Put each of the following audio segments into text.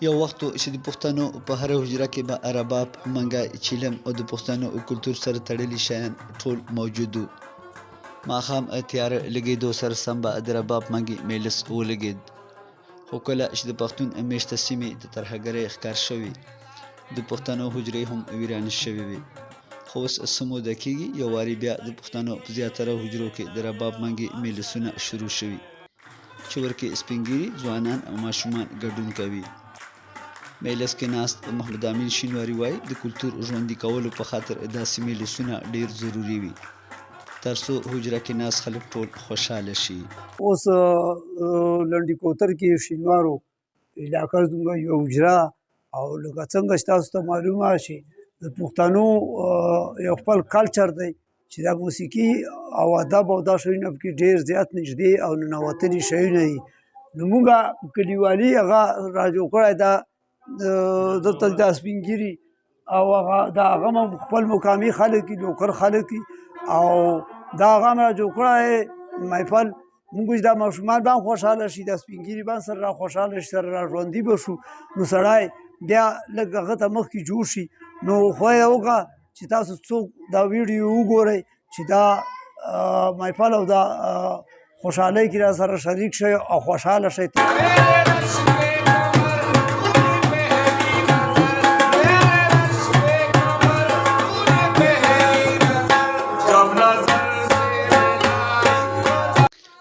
یو وخت چې د پښتنو په هر حجره کې به رباب، منګی، چیلم او د پښتنو کلتور سره تړلي شیان ټول موجود وو. ماښام تیاره لګېدو سره سم به د رباب منګي میلس ولګېد. خو کله چې د پښتون میشته سیمې د ترهګرۍ ښکار شوي، د پښتنو حجرې هم ویرانې شوې وې. خو اوس څه موده کېږي یو وارې بیا د پښتنو په زیاتره حجرو کې د رباب منګي میلسونه شروع شوي چې ورکې سپین ږیري ځوانان او ماشومان ګډون کوي. میلس کې ناست محمد امین شینواري وایي د کلتور ژوندي کولو په خاطر داسې میلسونه ډېر ضروري وي تر څو حجره کې ناست خلک ټول خوشحاله شي. اوس لنډي کوتل کې شینوارو علاقه زموږ یو حجره او لکه څنګه چې تاسو ته معلومه شي د پښتنو یو خپل کلچر دی چې دا موسیقي او ادب او دا شیونه پکې ډېر زیات نږدې او ننوتلي شیونه دي. نو موږ کلیوالي هغه راجوړ کړی دا دلته دا سپین ږیري او هغه د هغه خپل مقامي خلک دي، لوکل خلک دي او دا هغه هم راجوړ کړی محفل. موږ چې دا ماشومان به هم خوشحاله شي، دا سپین ږیري به هم سره را خوشحاله شي، سره را ژوندي به شو. نو سړی بیا لږ هغه ته مخکې جوړ شي. نو خو یې وکړه چې تاسو څوک دا ویډیو وګورئ چې دا محفل او دا خوشحالۍ کې را سره شریک شئ او خوشحاله شئ.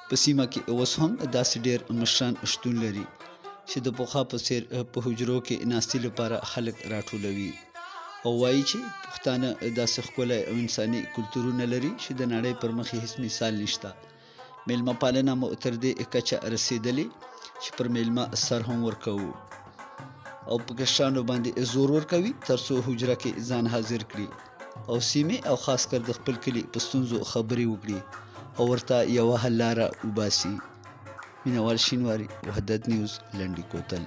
په سیمه کې اوس هم داسې ډېر مشران شتون لري چې د پخوا په څېر په حجرو کې ناستې لپاره خلک راټولوي او وایي چې پښتانه داسې ښکلی او انساني کلتورونه لري چې د نړۍ پر مخ هیڅ مثال نشته. میلمه پالنه مو تر دې کچه رسېدلې چې پر میلمه سر هم ورکوو او په کشرانو باندې زور ورکوي تر څو حجره کې ځان حاضر کړي او سیمې او خاص کر د خپل کلي په ستونزو خبرې وکړي او ورته یوه حل لاره وباسي. مینوال شینواري، وحدت نیوز، لنډي کوتل.